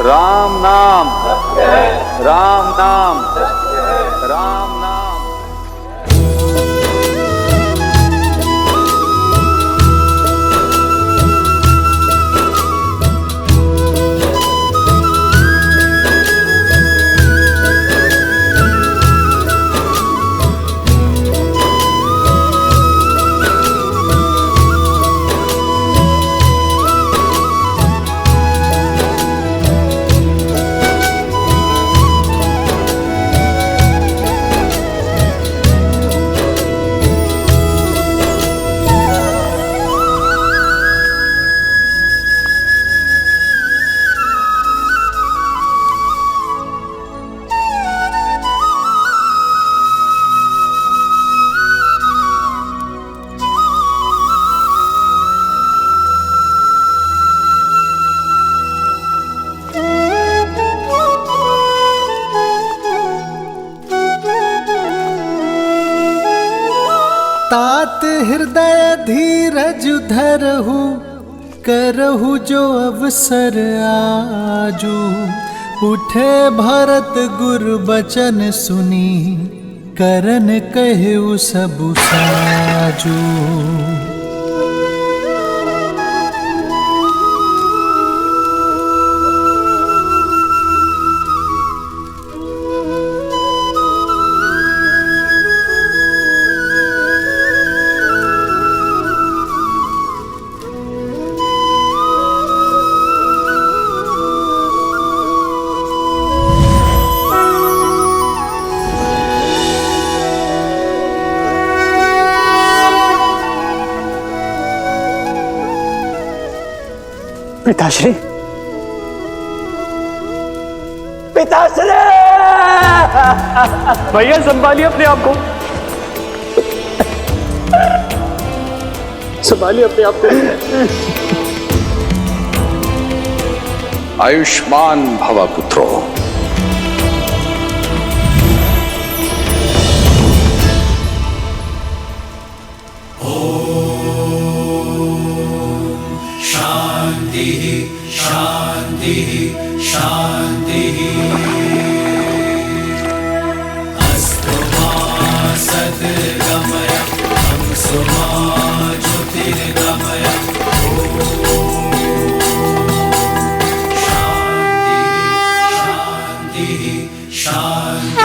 राम नाम, राम नाम, राम नाम। तात हृदय धीरज धरहु, करहु जो अवसर आजू। उठे भरत गुरु बचन सुनी, करन कहु सबु साजू। पिताश्री, पिताश्री! भैया संभालिए अपने आप को, संभालिए अपने आप को। आयुष्मान भव पुत्रो। शांति शांति अस्तु मा सद्गमय हंसो मा ज्योतिर्गमय। शांति शांति शांति।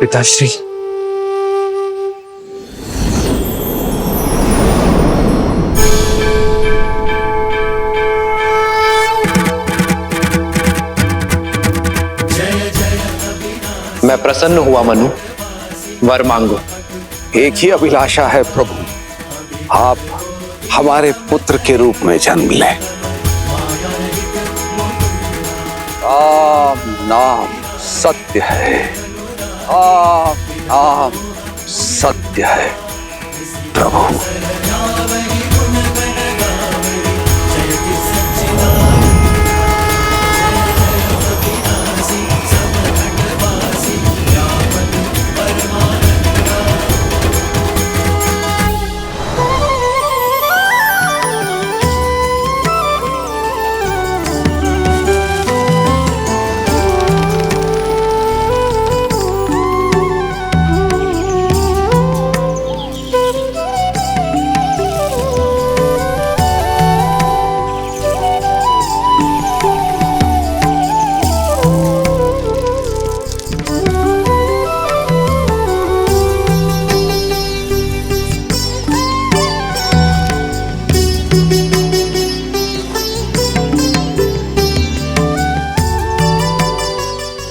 पिताश्री, मैं प्रसन्न हुआ मनु, वर मांगो। एक ही अभिलाषा है प्रभु, आप हमारे पुत्र के रूप में जन्म लें। राम नाम सत्य है, राम नाम सत्य है प्रभु।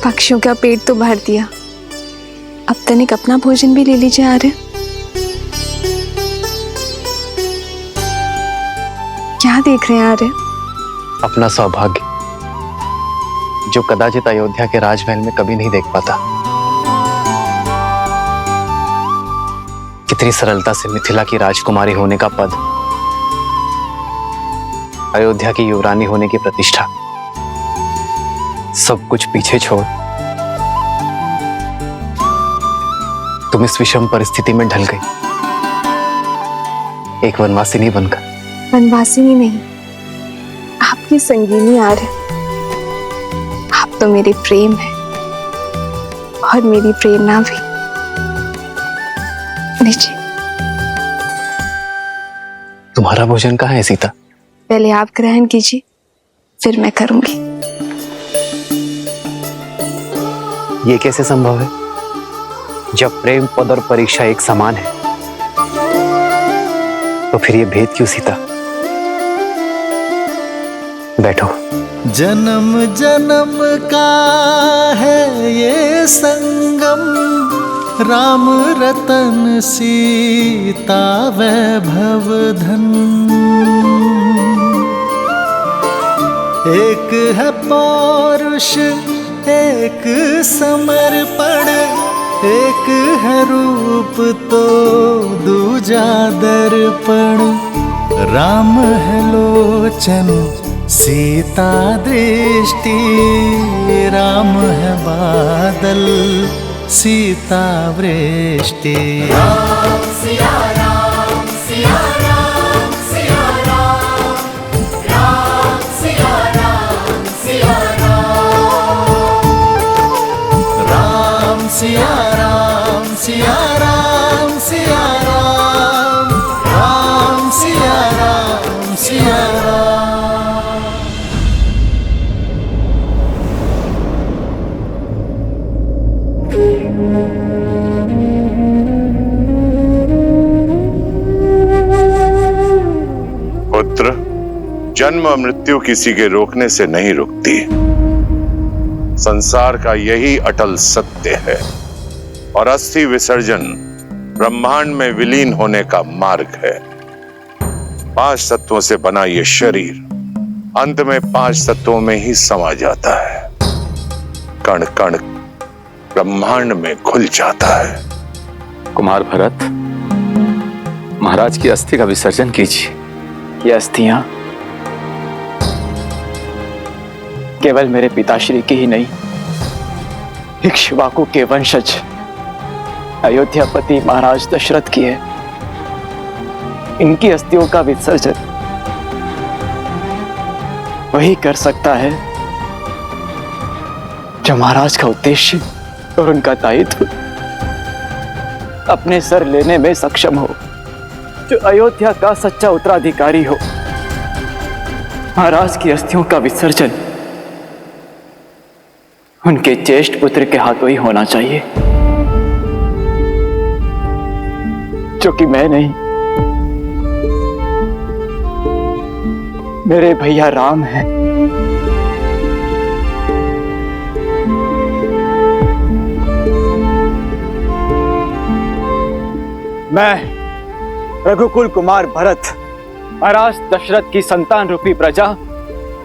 पक्षियों का पेट तो भर दिया, अब तनिक अपना भोजन भी ले लीजिए आर्य। क्या देख रहे हैं आर्य? अपना सौभाग्य जो कदाचित अयोध्या के राजमहल में कभी नहीं देख पाता। कितनी सरलता से मिथिला की राजकुमारी होने का पद, अयोध्या की युवरानी होने की प्रतिष्ठा सब कुछ पीछे छोड़ तुम इस विषम परिस्थिति में ढल गई, एक वनवासिनी बनकर। वनवासिनी नहीं, आपकी संगीनी आ रहे। आप तो मेरे प्रेम है और मेरी प्रेरणा भी। लीजिए। तुम्हारा भोजन कहाँ है सीता? पहले आप ग्रहण कीजिए, फिर मैं करूंगी। ये कैसे संभव है जब प्रेम, पद और परीक्षा एक समान है? तो फिर ये भेद क्यों सीता? बैठो। जन्म जन्म का है ये संगम, राम रतन सीता वैभव धन। एक है पौरुष एक समर्पण, एक है रूप तो दूजा दर्पण। राम है लोचन सीता दृष्टि, राम है बादल सीता वृष्टि। राम सिया राम सिया राम सिया राम, राम सिया राम सिया राम, राम सिया राम सिया राम सिया राम, राम सिया राम सिया राम। पुत्र, जन्म और मृत्यु किसी के रोकने से नहीं रुकती। संसार का यही अटल सत्य है और अस्थि विसर्जन ब्रह्मांड में विलीन होने का मार्ग है। 5 तत्वों से बना ये शरीर अंत में 5 तत्वों में ही समा जाता है। कण कण ब्रह्मांड में घुल जाता है। कुमार भरत, महाराज की अस्थि का विसर्जन कीजिए। ये अस्थियां केवल मेरे पिताश्री की ही नहीं, इक्ष्वाकु के वंशज अयोध्यापति महाराज दशरथ की है। इनकी अस्थियों का विसर्जन वही कर सकता है जो महाराज का उद्देश्य और उनका दायित्व अपने सर लेने में सक्षम हो, जो अयोध्या का सच्चा उत्तराधिकारी हो। महाराज की अस्थियों का विसर्जन उनके ज्येष्ठ पुत्र के हाथों ही होना चाहिए, जो कि मैं नहीं, मेरे भैया राम हैं। मैं रघुकुल कुमार भरत महाराज दशरथ की संतान रूपी प्रजा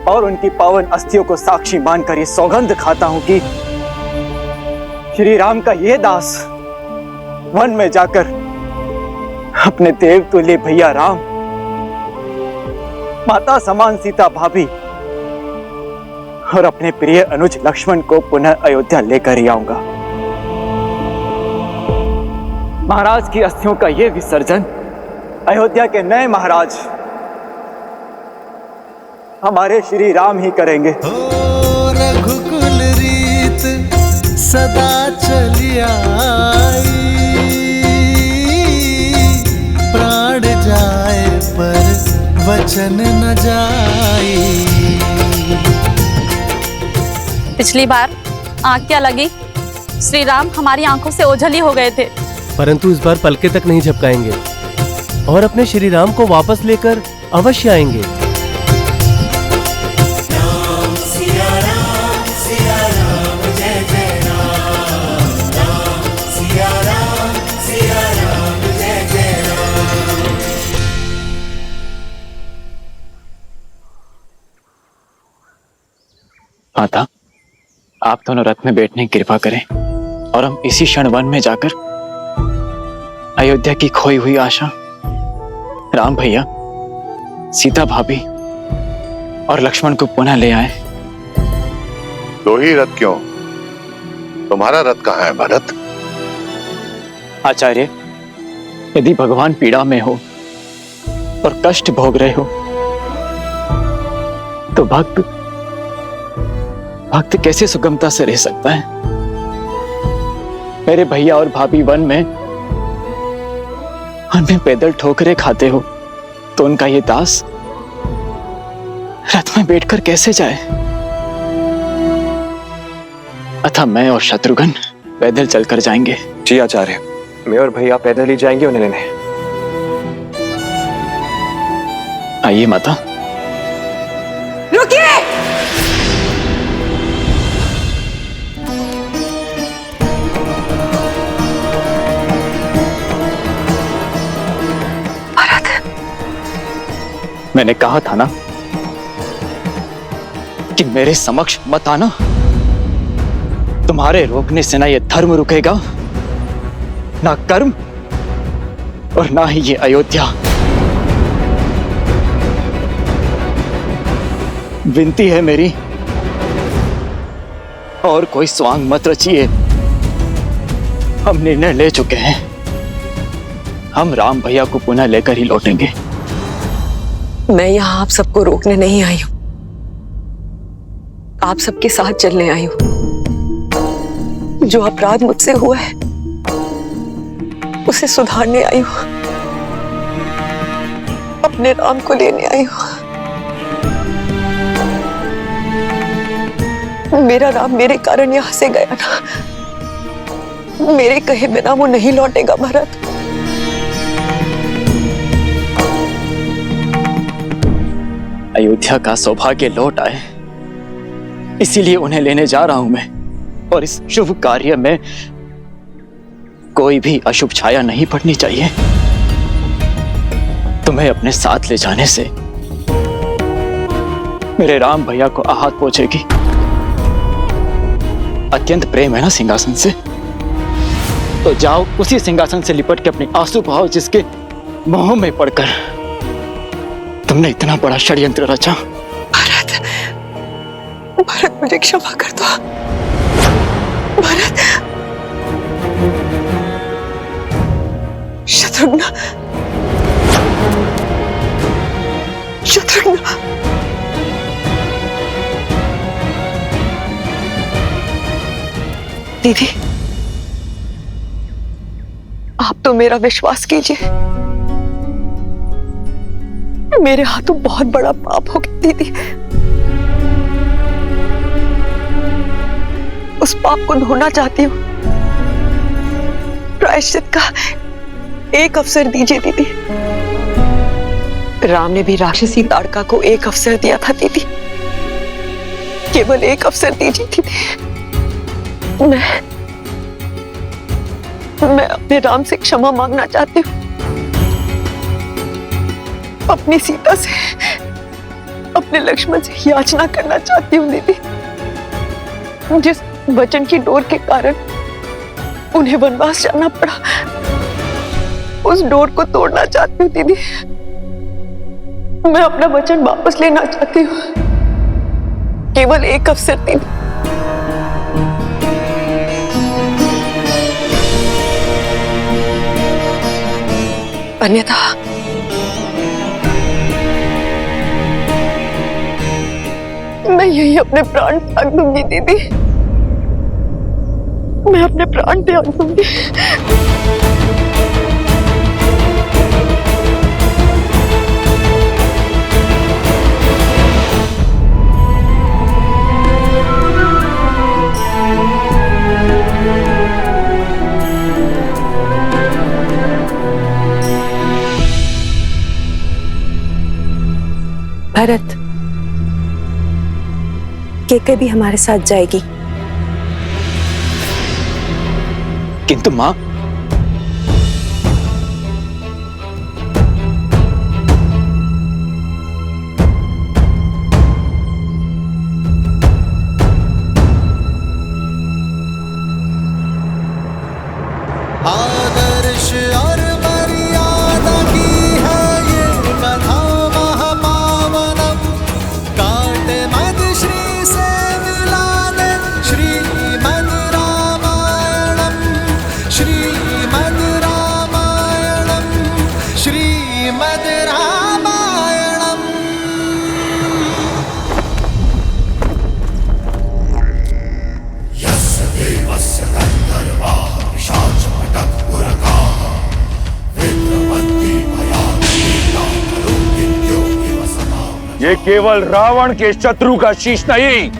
और उनकी पावन अस्थियों को साक्षी मानकर ये सौगंध खाता हूं कि श्री राम का ये दास वन में जाकर अपने देव तुल्य भैया राम, माता समान सीता भाभी और अपने प्रिय अनुज लक्ष्मण को पुनः अयोध्या लेकर ही आऊंगा। महाराज की अस्थियों का ये विसर्जन अयोध्या के नए महाराज हमारे श्री राम ही करेंगे। ओ रघुकुल रीत सदा चली आई, प्राण जाए पर वचन न जाई। पिछली बार आंख क्या लगी, श्री राम हमारी आंखों से ओझल ही हो गए थे, परंतु इस बार पलके तक नहीं झपकाएंगे और अपने श्री राम को वापस लेकर अवश्य आएंगे। राम सिया राम जय जय राम, राम सिया राम जय जय राम। माता, आप दोनों रथ में बैठने की कृपा करें और हम इसी क्षण वन में जाकर अयोध्या की खोई हुई आशा, राम भैया, सीता भाभी और लक्ष्मण को पुनः ले आए। दो ही रथ क्यों? तुम्हारा रथ कहाँ है भरत? आचार्य, यदि भगवान पीड़ा में हो और कष्ट भोग रहे हो तो भक्त कैसे सुगमता से रह सकता है? मेरे भैया और भाभी वन में पैदल ठोकरे खाते हो तो उनका ये दास रथ में बैठकर कैसे जाए? अतः मैं और शत्रुघ्न पैदल चलकर जाएंगे। जी आचार्य, मैं और भैया पैदल ही जाएंगे उन्हें लेने। आइए माता। रुकिए! मैंने कहा था ना कि मेरे समक्ष मत आना। तुम्हारे रोकने से ना ये धर्म रुकेगा, ना कर्म, और ना ही ये अयोध्या। विनती है मेरी, और कोई स्वांग मत रचिए। हम निर्णय ले चुके हैं, हम राम भैया को पुनः लेकर ही लौटेंगे। मैं यहाँ आप सबको रोकने नहीं आई हूं, आप सबके साथ चलने आई हूं। जो अपराध मुझसे हुआ है उसे सुधारने आई हूं, अपने राम को लेने आई हूं। मेरा राम मेरे कारण यहां से गया ना, मेरे कहे बिना वो नहीं लौटेगा भरत। अयोध्या का सौभाग्य लौट आए, इसीलिए उन्हें लेने जा रहा हूं मैं। और इस शुभ कार्य में कोई भी अशुभ छाया नहीं पड़नी चाहिए। तुम्हें अपने साथ ले जाने से मेरे राम भैया को आहत पहुंचेगी। अत्यंत प्रेम है ना सिंहासन से, तो जाओ उसी सिंहासन से लिपट के अपने आंसू बहाओ जिसके मोह में पड़कर तुमने इतना बड़ा षड्यंत्र रचा। भरत, भरत मुझे क्षमा कर दो। भरत, शत्रुघ्न, शत्रुघ्न, दीदी, आप तो मेरा विश्वास कीजिए, मेरे हाथों बहुत बड़ा पाप हो गया दीदी। उस पाप को धोना चाहती हूँ। प्रायश्चित का एक अवसर दीजिए दीदी। राम ने भी राक्षसी ताड़का को एक अवसर दिया था दीदी, केवल एक अवसर दीजिए दीदी। मैं अपने राम से क्षमा मांगना चाहती हूँ, अपनी सीता से, अपने लक्ष्मण से याचना करना चाहती हूँ दीदी। जिस वचन की डोर के कारण उन्हें वनवास जाना पड़ा, उस डोर को तोड़ना चाहती हूँ दीदी। मैं अपना वचन वापस लेना चाहती हूँ, केवल एक अवसर दीदी। अन्यथा मैं यही अपने प्राण त्याग दूंगी दीदी, मैं अपने प्राण त्याग दूंगी। भरत, केके भी हमारे साथ जाएगी। किंतु मां, आदर्श और मर्यादा की है ये कथा महापावनम। कांटे मद श्री से मिला दे केवल रावण के शत्रु का शीश नहीं,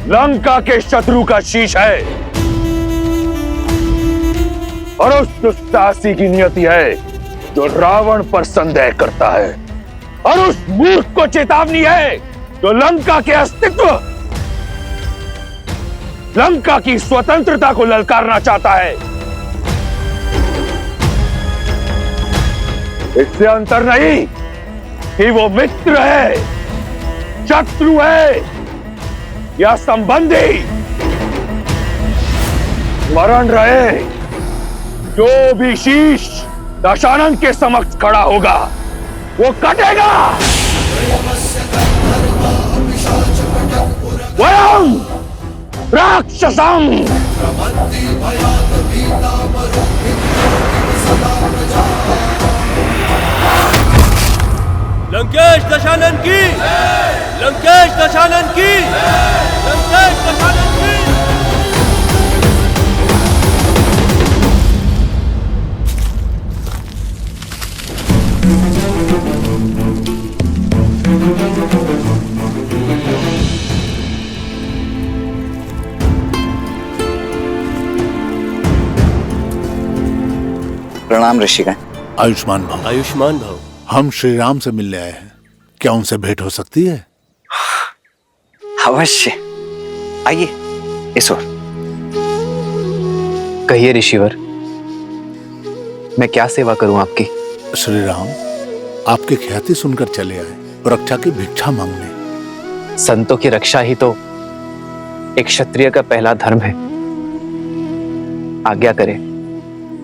लंका के शत्रु का शीश है। और उस दुस्साहसी की नियति है जो रावण पर संदेह करता है, और उस मूर्ख को चेतावनी है जो लंका के अस्तित्व, लंका की स्वतंत्रता को ललकारना चाहता है। इससे अंतर नहीं कि वो मित्र है, शत्रु है या संबंधी। स्मरण रहे, जो भी शीश दशानन के समक्ष खड़ा होगा वो कटेगा। वयम राक्षसम। लंकेश दशानन की, लंकेश दशानन की, लंकेश दशानन की। प्रणाम ऋषिगण। आयुष्मान भव। आयुष्मान भव। हम श्री राम से मिलने आए हैं, क्या उनसे भेंट हो सकती है? अवश्य, आइए इस ओर। कहिए ऋषिवर, मैं क्या सेवा करूं आपकी? श्री राम आपकी ख्याति सुनकर चले आए, रक्षा की भिक्षा मांगने। संतों की रक्षा ही तो एक क्षत्रिय का पहला धर्म है। आज्ञा करें।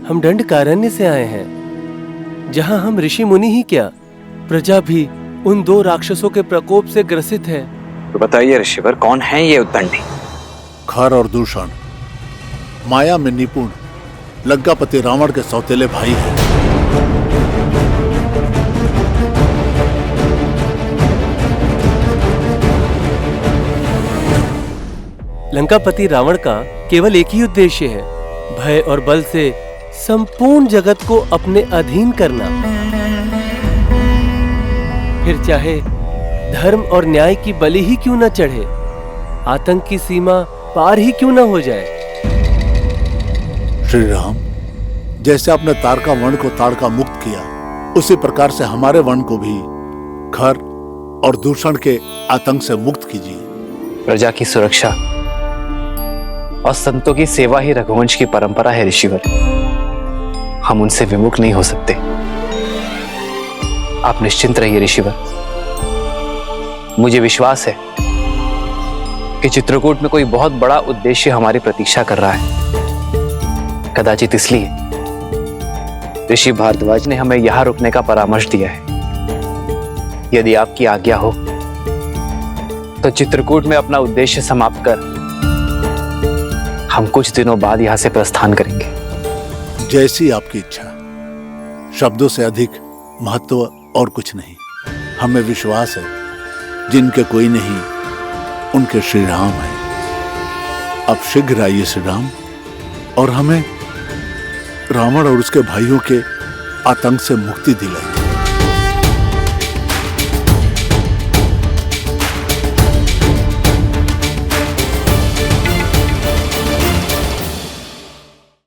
हम दंडकारण्य से आए हैं, जहां हम ऋषि मुनि ही क्या, प्रजा भी उन 2 राक्षसों के प्रकोप से ग्रसित है। तो बताइए ऋषिवर, कौन है ये उद्दंडी? खर और दूषण, माया में निपुण लंकापति रावण के सौतेले भाई हैं। लंकापति रावण का केवल एक ही उद्देश्य है, भय और बल से संपूर्ण जगत को अपने अधीन करना। फिर चाहे धर्म और न्याय की बलि ही क्यों न चढ़े, आतंक की सीमा पार ही क्यों न हो जाए। श्री राम, जैसे आपने तारका वर्ण को ताड़का मुक्त किया, उसी प्रकार से हमारे वर्ण को भी खर और दूषण के आतंक से मुक्त कीजिए। प्रजा की सुरक्षा और संतों की सेवा ही रघुवंश की परंपरा है ऋषिवर। हम उनसे विमुख नहीं हो सकते। आप निश्चिंत रहिए ऋषिवर। मुझे विश्वास है कि चित्रकूट में कोई बहुत बड़ा उद्देश्य हमारी प्रतीक्षा कर रहा है। कदाचित इसलिए ऋषि भारद्वाज ने हमें यहां रुकने का परामर्श दिया है। यदि आपकी आज्ञा हो तो चित्रकूट में अपना उद्देश्य समाप्त कर हम कुछ दिनों बाद यहां से प्रस्थान करेंगे। जैसी आपकी इच्छा। शब्दों से अधिक महत्व और कुछ नहीं। हमें विश्वास है, जिनके कोई नहीं उनके श्री राम हैं। अब शीघ्र आइए श्री राम, और हमें रावण और उसके भाइयों के आतंक से मुक्ति दिलाइए।